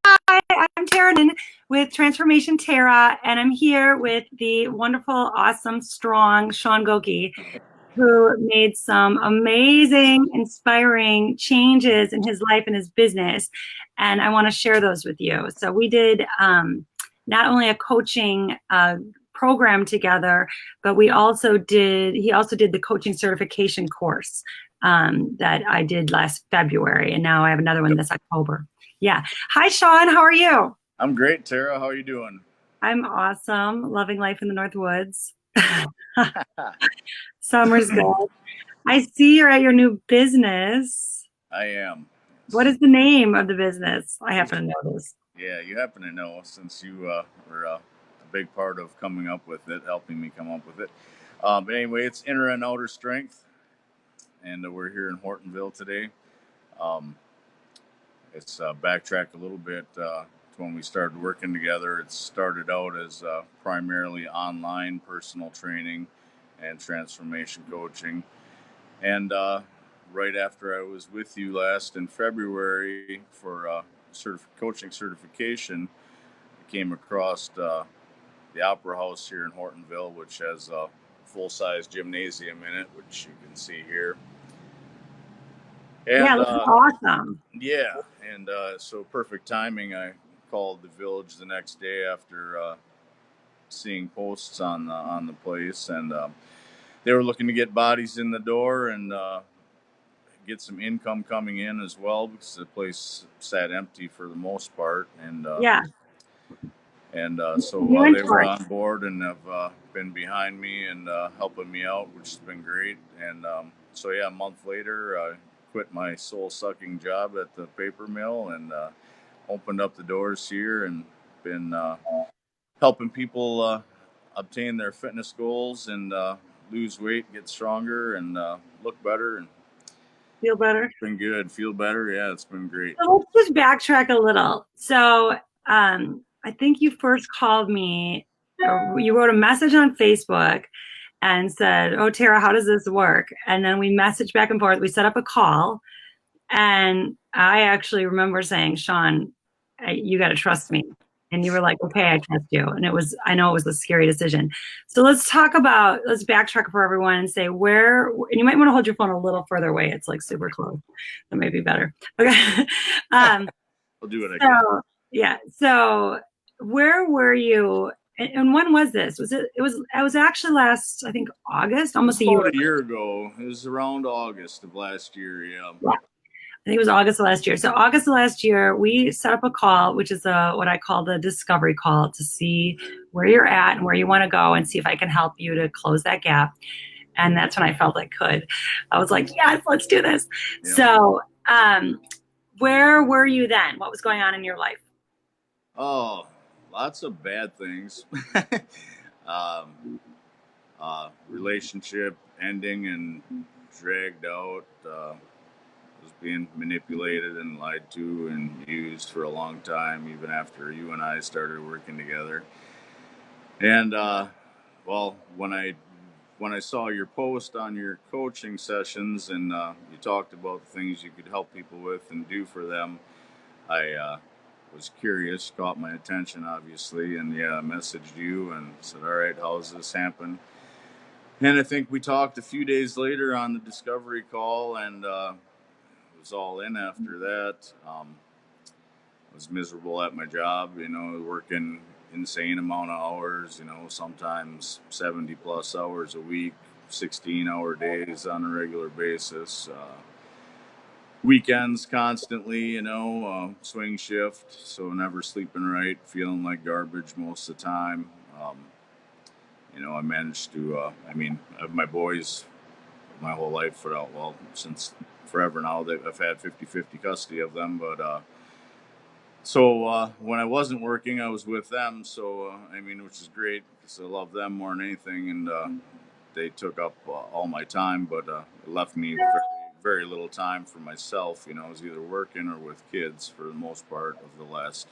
Hi, I'm Tara with Transformation Tara, and I'm here with the wonderful, awesome, strong Shawn, who made some amazing, inspiring changes in his life and his business. And I want to share those with you. So we did not only a coaching program together, but he also did the coaching certification course that I did last February. And now I have another one this October. Yeah. Hi, Shawn. How are you? I'm great, Tara. How are you doing? I'm awesome. Loving life in the North Woods. Summer's good. I see you're at your new business. I am. What is the name of the business? I happen to know this. Yeah, you happen to know since you were a big part of coming up with it, helping me come up with it. But anyway, it's Inner and Outer Strength, and we're here in Hortonville today. Um, it's backtrack a little bit to when we started working together. It started out as primarily online personal training and transformation coaching. And right after I was with you last in February for coaching certification, I came across the Opera House here in Hortonville, which has a full-size gymnasium in it, which you can see here. And, yeah, that's awesome. Yeah, and so perfect timing. I called the village the next day after seeing posts on the place, and they were looking to get bodies in the door and get some income coming in as well, because the place sat empty for the most part. And yeah. And so they were on board and have been behind me and helping me out, which has been great. And so yeah, a month later, I quit my soul-sucking job at the paper mill and opened up the doors here and been helping people obtain their fitness goals and lose weight, get stronger, and look better and feel better. It's been good. Feel better. Yeah, it's been great. So let's just backtrack a little. So I think you first called me, or you wrote a message on Facebook and said, "Oh, Tara, how does this work?" And then we messaged back and forth. We set up a call. And I actually remember saying, "Shawn, you got to trust me." And you were like, "Okay, I trust you." And I know it was a scary decision. So let's backtrack for everyone and say and you might want to hold your phone a little further away. It's like super close. That may be better. Okay. I'll do it again. Yeah. So where were you? And when was this? It was actually last, I think, August, almost a year ago. It was around August of last year. Yeah. I think it was August of last year. So August of last year, we set up a call, which is what I call the discovery call, to see where you're at and where you want to go and see if I can help you to close that gap. And that's when I felt I could. I was like, yes, let's do this. Yeah. So where were you then? What was going on in your life? Oh, lots of bad things. Relationship ending and dragged out. Was being manipulated and lied to and used for a long time, even after you and I started working together. And well, when I saw your post on your coaching sessions and you talked about the things you could help people with and do for them, I was curious, caught my attention, obviously, and yeah, I messaged you and said, "All right, how's this happen?" And I think we talked a few days later on the discovery call, and was all in after that. I was miserable at my job, working insane amount of hours, sometimes 70 plus hours a week, 16-hour days on a regular basis. Weekends constantly, swing shift, so never sleeping right, feeling like garbage most of the time. I managed to, my boys my whole life since forever now. I've had 50-50 custody of them, but so when I wasn't working, I was with them, so which is great because I love them more than anything, and they took up all my time, but it left me very, very little time for myself. I was either working or with kids for the most part of the last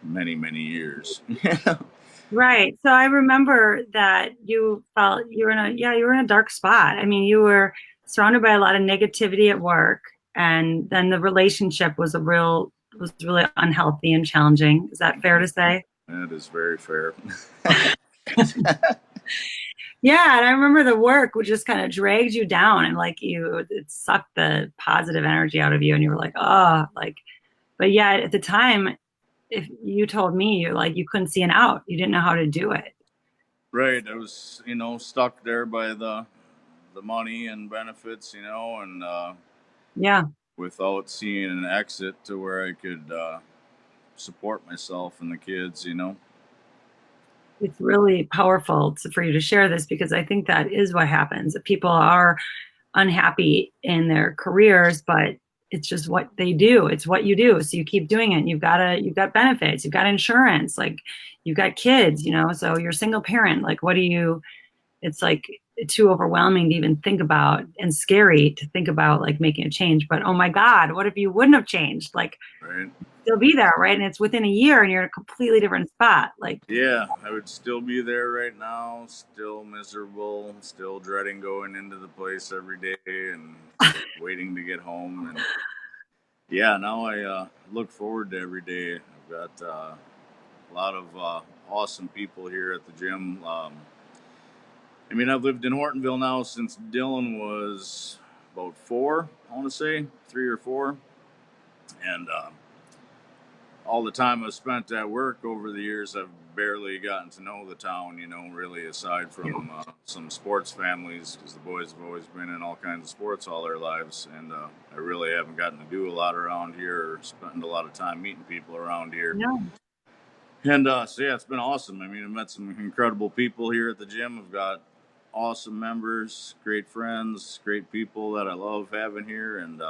many years. Right. So I remember that you felt you were in a dark spot. You were surrounded by a lot of negativity at work, and then the relationship was a real was really unhealthy and challenging. Is that fair to say? That is very fair. Yeah, and I remember the work would just kind of dragged you down, and like it sucked the positive energy out of you, and you were like, oh, like, but yeah, at the time, if you told me you couldn't see an out, you didn't know how to do it. Right. I was, stuck there by the money and benefits, and Yeah, without seeing an exit to where I could support myself and the kids. it's really powerful for you to share this because I think that is what happens. People are unhappy in their careers, but it's just what they do. It's what you do. So you keep doing it. You've got benefits, you've got insurance, like you've got kids, so you're a single parent. Like, it's like too overwhelming to even think about and scary to think about like making a change. But oh my God, what if you wouldn't have changed? Like, Right. still be there, right? And it's within a year and you're in a completely different spot. Like, Yeah, I would still be there right now, still miserable, still dreading going into the place every day and waiting to get home. And yeah, now I look forward to every day. I've got a lot of awesome people here at the gym. I've lived in Hortonville now since Dylan was about 4, I want to say, 3 or 4. And all the time I've spent at work over the years, I've barely gotten to know the town, really, aside from some sports families, because the boys have always been in all kinds of sports all their lives. And I really haven't gotten to do a lot around here or spend a lot of time meeting people around here. no. And so, yeah, it's been awesome. I've met some incredible people here at the gym. I've got awesome members, great friends, great people that I love having here. And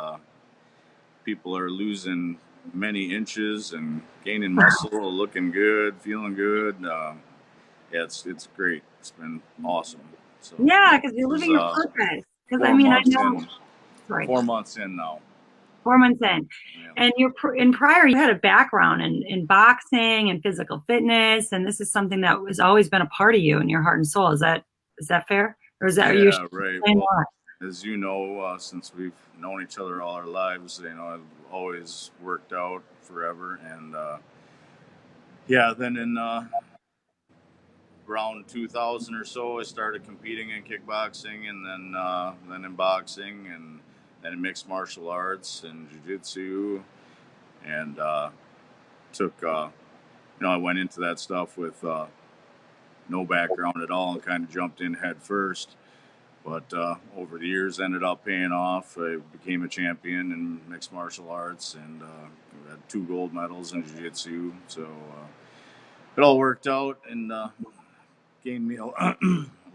people are losing many inches and gaining muscle, looking good, feeling good. Yeah, it's great. It's been awesome. So Yeah, yeah, because you're this is living your purpose. Because I four mean, I months know, in. sorry, 4 months in now. 4 months in. Yeah. And in prior, you had a background in boxing and physical fitness, and this is something that has always been a part of you in your heart and soul. Is that fair, or is that are you Yeah, right. saying Well, why? as you know, since we've known each other all our lives, I've always worked out forever, and yeah, then in around 2000 or so, I started competing in kickboxing, and then in boxing, and then in mixed martial arts and jiu-jitsu, and took I went into that stuff with no background at all and kind of jumped in head first. But over the years, ended up paying off. I became a champion in mixed martial arts and had 2 gold medals in jiu-jitsu. So it all worked out and gained me a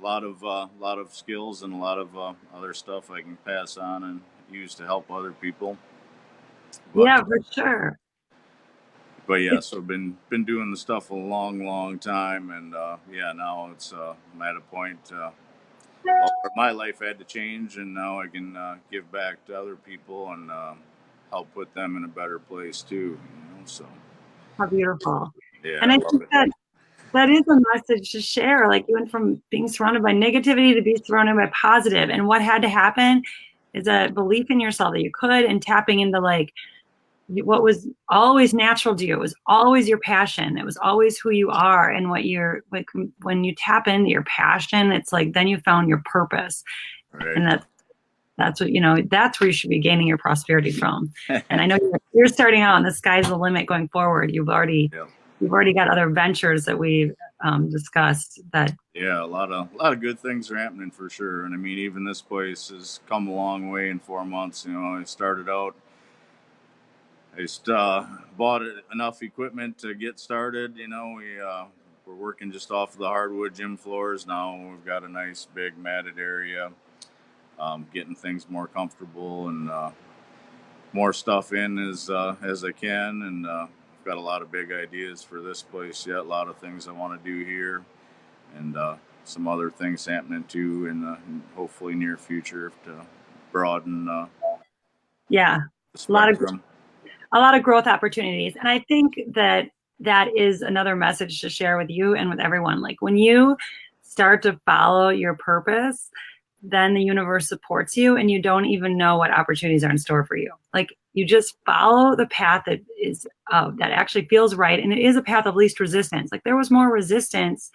lot of skills and a lot of other stuff I can pass on and use to help other people. But Yeah, for sure. but yeah, It's so been doing the stuff a long time, and yeah, now it's I'm at a point. Where my life had to change, and now I can give back to other people and help put them in a better place too. So how beautiful. yeah, And I I love think it. that is a message to share. Like, you went from being surrounded by negativity to being surrounded by positive. And what had to happen is a belief in yourself that you could, and tapping into like what was always natural to you. It was always your passion. It was always who you are. And what you're like, when you tap into your passion, it's like then you found your purpose. Right. And that's what, that's where you should be gaining your prosperity from. And I know you're starting out, and the sky's the limit going forward. Yeah. You've already got other ventures that we've discussed that. Yeah, a lot of good things are happening for sure. And even this place has come a long way in 4 months. I started out. I just bought enough equipment to get started. We're working just off of the hardwood gym floors now. We've got a nice big matted area. Getting things more comfortable and more stuff in as I can. And I've got a lot of big ideas for this place yet. A lot of things I want to do here, and some other things happening too in hopefully near future to broaden Yeah, the a lot of spectrum. growth opportunities. And I think that is another message to share with you and with everyone. Like, when you start to follow your purpose, then the universe supports you and you don't even know what opportunities are in store for you. Like, you just follow the path that is that actually feels right, and it is a path of least resistance. Like there was more resistance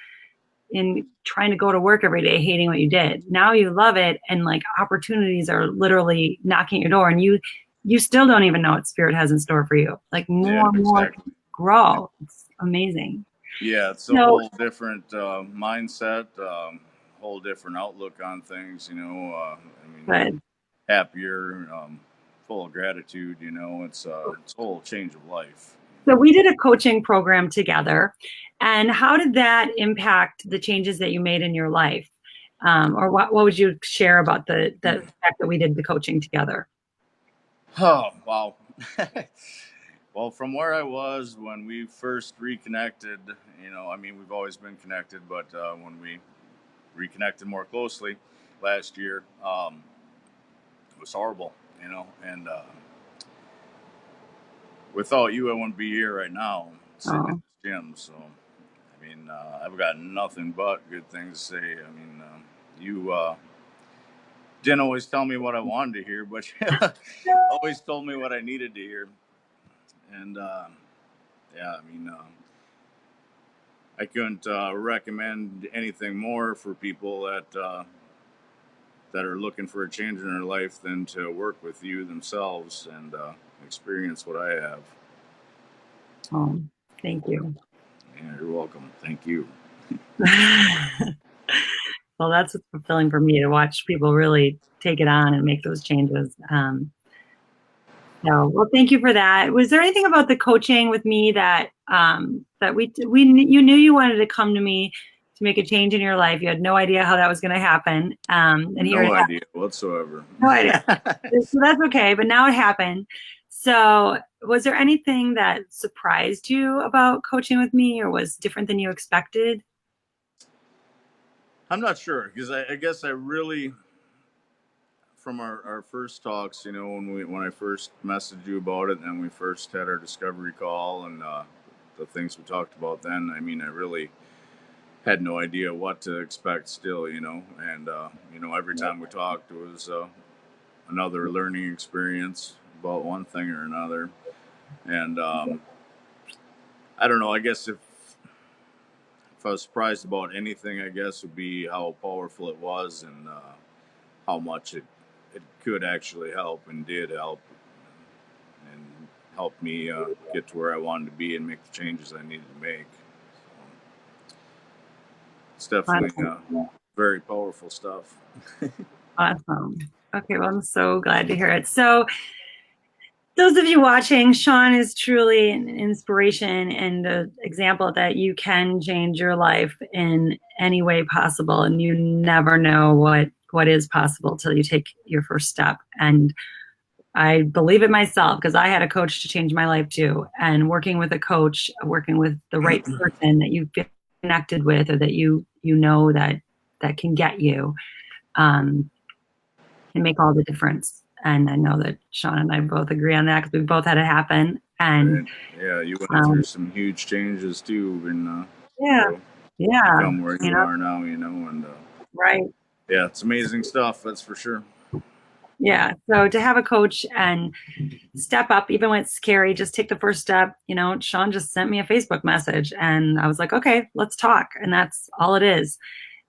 in trying to go to work every day hating what you did. Now you love it, and like opportunities are literally knocking at your door, and you still don't even know what spirit has in store for you. Like more and more exactly. grow. It's amazing. Yeah, it's a So, whole different mindset, whole different outlook on things. I mean, good. happier, full of gratitude. It's a whole change of life. So we did a coaching program together, and how did that impact the changes that you made in your life? Or what would you share about the fact that we did the coaching together? Oh, wow. Well, from where I was when we first reconnected, I mean, we've always been connected, but when we reconnected more closely last year, it was horrible, and without you, I wouldn't be here right now sitting in Oh, this gym. So, I mean, I've got nothing but good things to say. I mean, you didn't always tell me what I wanted to hear, but you always told me what I needed to hear. And yeah, I mean, I couldn't recommend anything more for people that are looking for a change in their life than to work with you themselves and experience what I have. oh, thank you. Yeah, you're welcome. Thank you. Well, that's what's fulfilling for me to watch people really take it on and make those changes. So, well, thank you for that. Was there anything about the coaching with me that you knew you wanted to come to me to make a change in your life? You had no idea how that was going to happen, and here it No happened. idea whatsoever. No idea. So that's okay, but now it happened. So, was there anything that surprised you about coaching with me, or was different than you expected? I'm not sure because I guess I really, from our first talks, when I first messaged you about it and we first had our discovery call and the things we talked about then, I mean, I really had no idea what to expect still, and every time we talked, it was another learning experience about one thing or another. And I don't know. I guess if I was surprised about anything, I guess would be how powerful it was and how much it could actually help and did help and help me get to where I wanted to be and make the changes I needed to make. So it's definitely Awesome. very powerful stuff. Awesome. Okay, well, I'm so glad to hear it. So, those of you watching, Shawn is truly an inspiration and an example that you can change your life in any way possible, and you never know what is possible till you take your first step. And I believe it myself because I had a coach to change my life too. And working with a coach, working with the right person that you feel connected with, or that you know that can get you, um, can make all the difference. And I know that Shawn and I both agree on that because we both had it happen. And And yeah, you went through um, some huge changes too, and yeah, to yeah, become where you are now, and right. yeah, it's amazing stuff. That's for sure. Yeah. So to have a coach and step up, even when it's scary, just take the first step. Shawn just sent me a Facebook message and I was like, okay, let's talk. And that's all it is.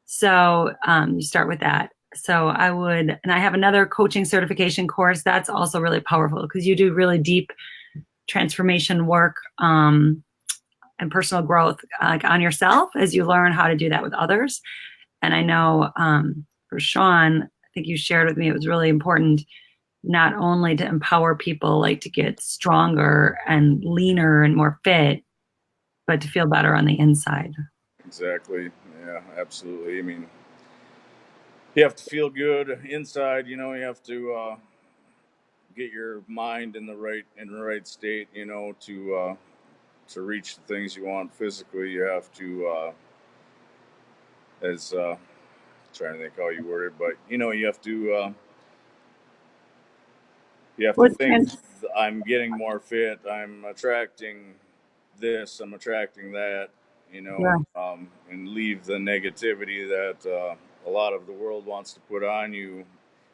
So you start with that. So and I have another coaching certification course that's also really powerful because you do really deep transformation work and personal growth on yourself as you learn how to do that with others. And I know for Shawn, I think you shared with me it was really important not only to empower people like to get stronger and leaner and more fit, but to feel better on the inside. Exactly. Yeah, absolutely. I mean, you have to feel good inside. You have to get your mind in the right state. To reach the things you want physically, you have to as trying to think how you word it, but you have to What's think I'm getting more fit, I'm attracting this, I'm attracting that, yeah, and leave the negativity that a lot of the world wants to put on you.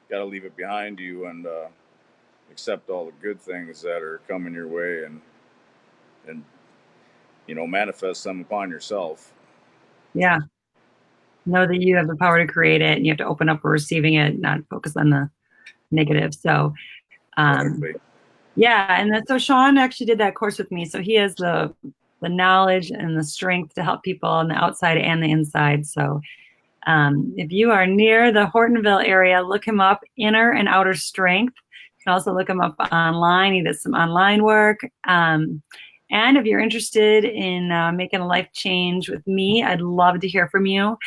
Got to leave it behind you and accept all the good things that are coming your way, and manifest them upon yourself. Yeah. Know that you have the power to create it, and you have to open up for receiving it, not focus on the negative. So, Exactly. yeah. And then, so Shawn actually did that course with me. So he has the knowledge and the strength to help people on the outside and the inside. So, if you are near the Hortonville area, look him up, Inner and Outer Strength. You can also look him up online. He does some online work. And if you're interested in making a life change with me, I'd love to hear from you.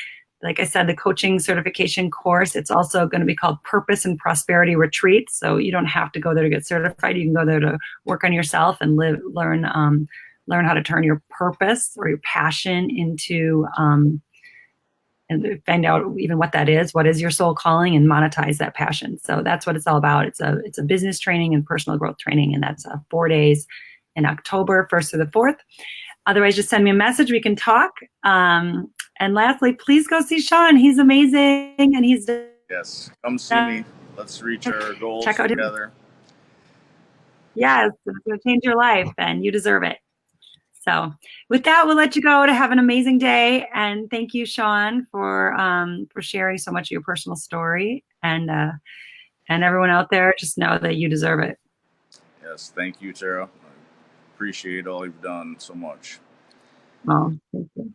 Like I said, the coaching certification course, it's also going to be called Purpose and Prosperity Retreat. So you don't have to go there to get certified. You can go there to work on yourself and learn how to turn your purpose or your passion into and find out even what that is. What is your soul calling, and monetize that passion. So that's what it's all about. It's a business training and personal growth training, and that's 4 days in October, 1st through the 4th. Otherwise, just send me a message. We can talk. And lastly, please go see Shawn. He's amazing, and he's Yes, come see me. Let's reach our goals check out together. Yes, it's going to change your life, and you deserve it. So with that, we'll let you go to have an amazing day. And thank you, Shawn, for sharing so much of your personal story. And everyone out there, just know that you deserve it. Yes, thank you, Tara. I appreciate all you've done so much. Oh, thank you.